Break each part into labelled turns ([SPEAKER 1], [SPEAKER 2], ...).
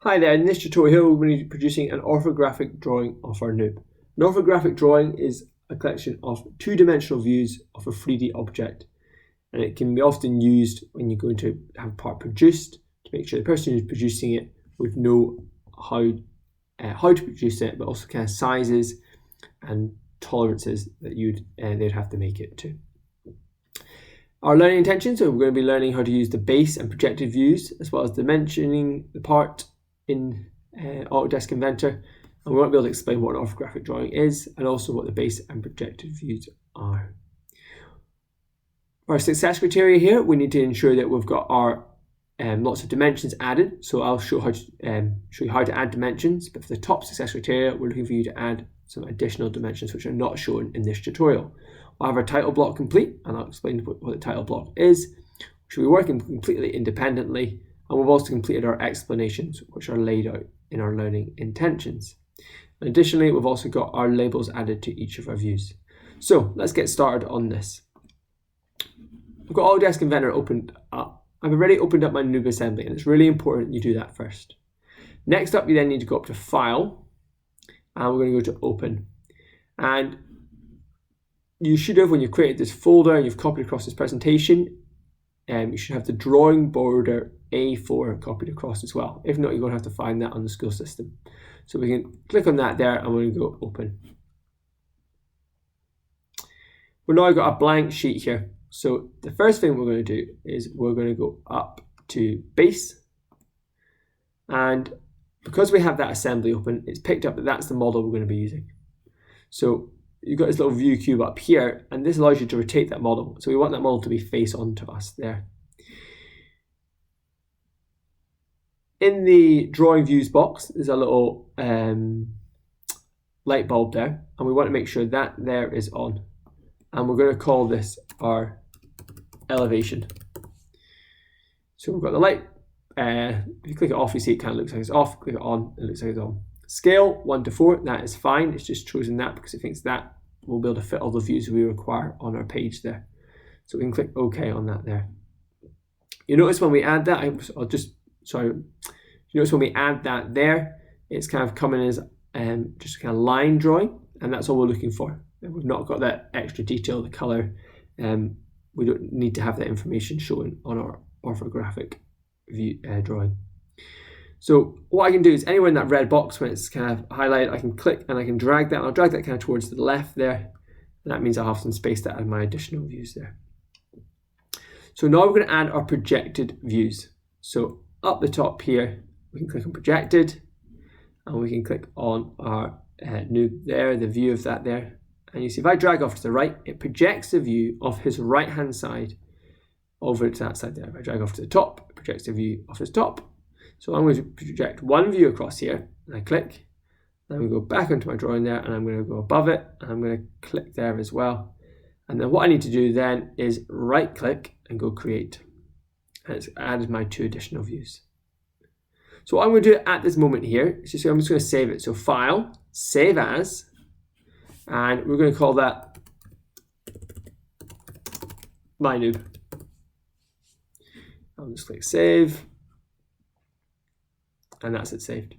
[SPEAKER 1] Hi there, in this tutorial we're going to be producing an orthographic drawing of our noob. An orthographic drawing is a collection of two-dimensional views of a 3D object, and it can be often used when you're going to have a part produced to make sure the person who's producing it would know how to produce it, but also kind of sizes and tolerances that they'd have to make it to. Our learning intentions, so we're going to be learning how to use the base and projected views, as well as dimensioning the part in Autodesk Inventor, and we won't be able to explain what an orthographic drawing is and also what the base and projected views are. For our success criteria here, we need to ensure that we've got our lots of dimensions added. So I'll show you how to add dimensions, but for the top success criteria, we're looking for you to add some additional dimensions which are not shown in this tutorial. We'll have our title block complete, and I'll explain what the title block is, which will be working completely independently. And we've also completed our explanations, which are laid out in our learning intentions. And additionally, we've also got our labels added to each of our views. So let's get started on this. I've got Autodesk Inventor opened up. I've already opened up my noob assembly, and it's really important you do that first. Next up, you then need to go up to File, and we're going to go to Open. And you should have, when you've created this folder and you've copied across this presentation, you should have the drawing border A4 copied across as well. If not, you're going to have to find that on the school system. So we can click on that there, and we're going to go Open. We've now got a blank sheet here. So the first thing we're going to do is we're going to go up to Base. And because we have that assembly open, it's picked up that that's the model we're going to be using. So you've got this little view cube up here, and this allows you to rotate that model. So we want that model to be face on to us there. In the drawing views box, there's a little light bulb there, and we want to make sure that there is on. And we're going to call this our elevation. So we've got the light. If you click it off, you see it kind of looks like it's off. Click it on, it looks like it's on. Scale 1 to 4, that is fine. It's just chosen that because it thinks that will be able to fit all the views we require on our page there. So we can click OK on that there. You notice when we add that, you notice when we add that there, it's kind of coming as just a kind of line drawing, and that's all we're looking for. And we've not got that extra detail, the color. We don't need to have that information shown on our orthographic view drawing. So what I can do is anywhere in that red box when it's kind of highlighted, I can click and I can drag that. And I'll drag that kind of towards the left there. And that means I'll have some space to add my additional views there. So now we're going to add our projected views. So up the top here, we can click on projected, and we can click on our noob there, the view of that there. And you see if I drag off to the right, it projects the view of his right hand side over to that side there. If I drag off to the top, it projects the view of his top. So I'm going to project one view across here, and I click. Then we go back onto my drawing there, and I'm going to go above it, and I'm going to click there as well. And then what I need to do then is right click and go create. And it's added my two additional views. So what I'm going to do at this moment here is I'm just going to save it. So File, Save As, and we're going to call that my noob. I'll just click Save. And that's it saved.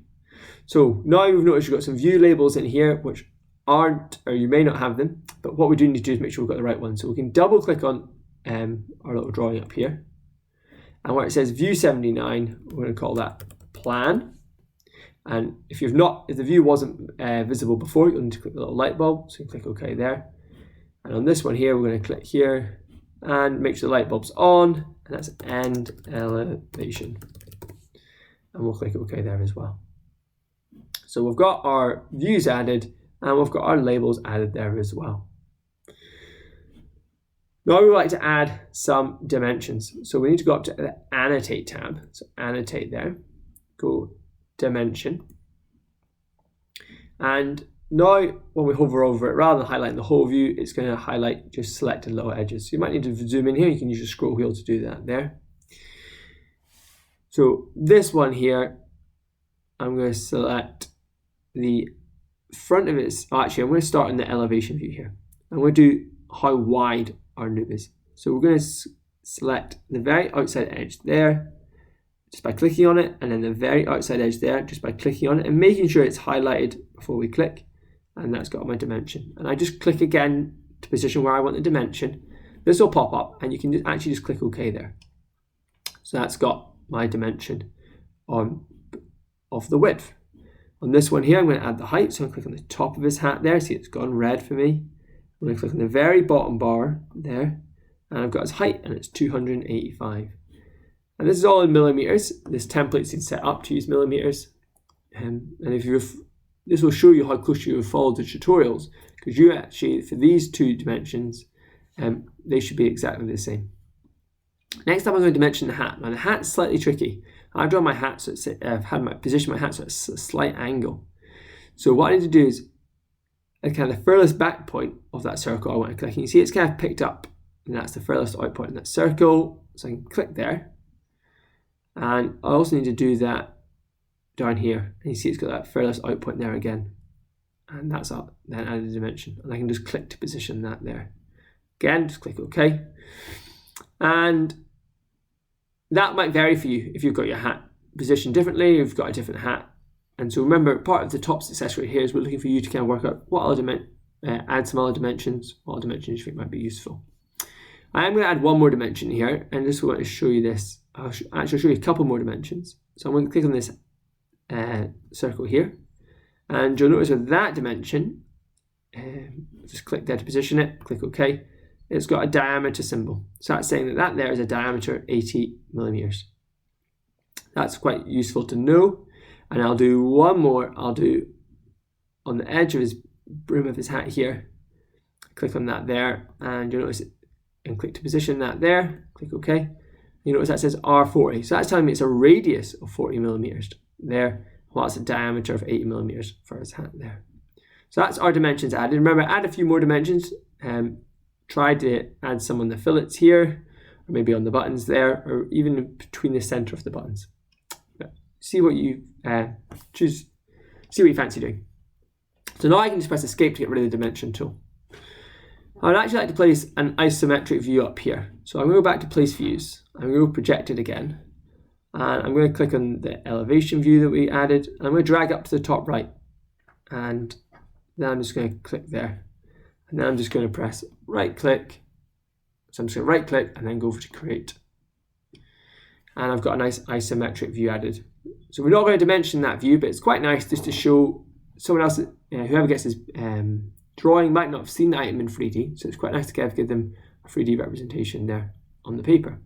[SPEAKER 1] So now we've noticed you've got some view labels in here which aren't, or you may not have them, but what we do need to do is make sure we've got the right one. So we can double click on our little drawing up here, and where it says view 79, we're going to call that plan. And if the view wasn't visible before, you'll need to click the little light bulb, so you can click OK there. And on this one here, we're going to click here and make sure the light bulb's on, and that's end elevation. And we'll click OK there as well. So we've got our views added, and we've got our labels added there as well. Now we would like to add some dimensions. So we need to go up to the Annotate tab. So Annotate there, go Dimension. And now when we hover over it, rather than highlighting the whole view, it's going to highlight just selected little edges. So you might need to zoom in here. You can use your scroll wheel to do that there. So this one here, I'm going to select the front of it. Actually, I'm going to start in the elevation view here. I'm going to do how wide our noob is. So we're going to select the very outside edge there, just by clicking on it, and then the very outside edge there, just by clicking on it and making sure it's highlighted before we click, and that's got my dimension. And I just click again to position where I want the dimension. This will pop up, and you can actually just click OK there. So that's got my dimension of the width. On this one here, I'm going to add the height, so I'm going to click on the top of his hat there. See, it's gone red for me. I'm going to click on the very bottom bar there, and I've got his height, and it's 285. And this is all in millimeters. This template's been set up to use millimeters. And if this will show you how close you have followed the tutorials, because you actually, for these two dimensions, they should be exactly the same. Next up, I'm going to dimension the hat. Now the hat's slightly tricky. I draw my hat so I've had my position my hat so it's a slight angle. So what I need to do is at kind of the furthest back point of that circle I want to click. And you see it's kind of picked up, and that's the furthest out point in that circle. So I can click there. And I also need to do that down here. And you see it's got that furthest out point there again. And that's up, then add a dimension. And I can just click to position that there. Again, just click OK. And that might vary for you if you've got your hat positioned differently, you've got a different hat. And so remember, part of the top success rate here is we're looking for you to kind of work out what other add some other dimensions, what other dimensions you think might be useful. I am going to add one more dimension here, and just want to show you this. I'll actually show you a couple more dimensions. So I'm going to click on this circle here, and you'll notice with that dimension, just click there to position it, click OK. It's got a diameter symbol. So that's saying that there is a diameter 80 millimeters. That's quite useful to know. And I'll do one more. I'll do on the edge of his brim of his hat here. Click on that there, and you'll notice it, and click to position that there. Click OK. You notice that says R40. So that's telling me it's a radius of 40 millimeters there. Well, that's a diameter of 80 millimeters for his hat there. So that's our dimensions added. Remember, add a few more dimensions. Try to add some on the fillets here, or maybe on the buttons there, or even between the center of the buttons. But see what you choose. See what you fancy doing. So now I can just press Escape to get rid of the dimension tool. I would actually like to place an isometric view up here. So I'm going to go back to Place Views. I'm going to go Projected again, and I'm going to click on the elevation view that we added. And I'm going to drag up to the top right, and then I'm just going to click there. And then I'm just going to press right click. So I'm just going to right click and then go over to Create. And I've got a nice isometric view added. So we're not going to dimension that view, but it's quite nice just to show someone else, whoever gets this drawing might not have seen the item in 3D. So it's quite nice to give them a 3D representation there on the paper.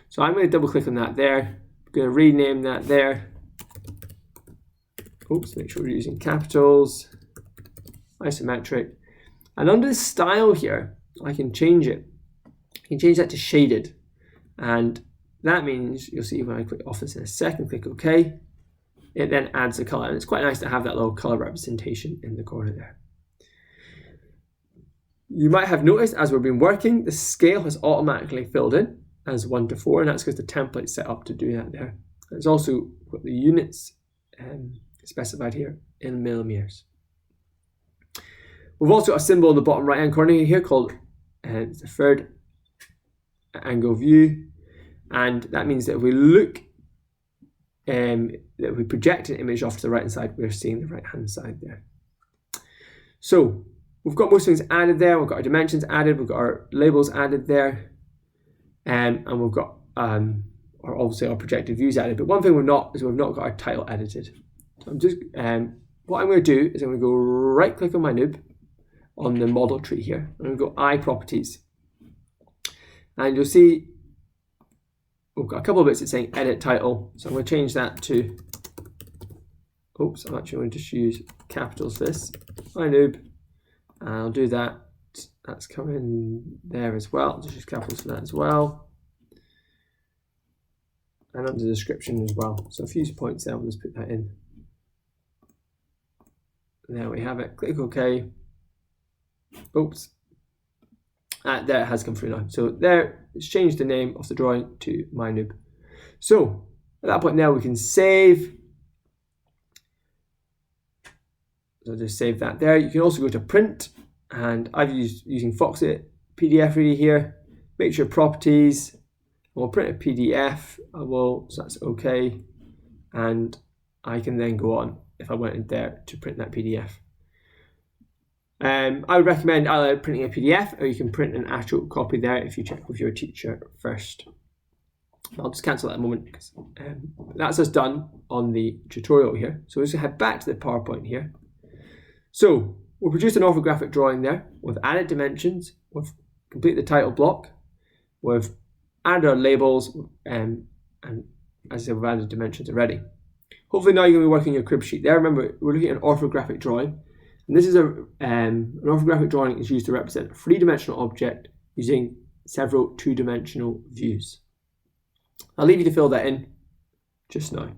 [SPEAKER 1] So I'm going to double click on that there. I'm going to rename that there. Oops, make sure we're using capitals. Isometric. And under the style here, I can change it. I can change that to shaded. And that means, you'll see when I click off this in a second, click OK, it then adds the color. And it's quite nice to have that little color representation in the corner there. You might have noticed as we've been working, the scale has automatically filled in as 1 to 4, and that's because the template's set up to do that there. It's also got the units specified here in millimeters. We've also got a symbol in the bottom right hand corner here called the third angle view, and that means that if we look, that we project an image off to the right hand side, we're seeing the right hand side there. So we've got most things added there. We've got our dimensions added, we've got our labels added there, and we've got obviously our projected views added. But one thing we've not got our title edited. So I'm just what I'm going to do is I'm going to go right click on my noob on the model tree here. I'm going to go I Properties, and you'll see we've got a couple of bits that's saying Edit Title. So I'm going to change that to, oops, I'm actually going to just use capitals this, My Noob, and I'll do that. That's coming there as well. Just use capitals for that as well. And under the description as well. So a few points there, we'll just put that in. There we have it. Click OK. Oops. There it has come through now. So there, it's changed the name of the drawing to My Noob. So at that point now we can save. So just save that there. You can also go to Print, and I've using Foxit PDF Reader here. Make sure Properties, I'll print a PDF. So that's okay. And I can then go on, if I went in there, to print that PDF. I would recommend either printing a PDF, or you can print an actual copy there if you check with your teacher first. I'll just cancel that a moment because that's us done on the tutorial here. So let's head back to the PowerPoint here. So we'll produce an orthographic drawing there with added dimensions. We've completed the title block. We've added our labels, and as I said, we've added dimensions already. Hopefully now you're going to be working your crib sheet there. Remember, we're looking at an orthographic drawing. And this is an orthographic drawing is used to represent a three-dimensional object using several two-dimensional views. I'll leave you to fill that in just now.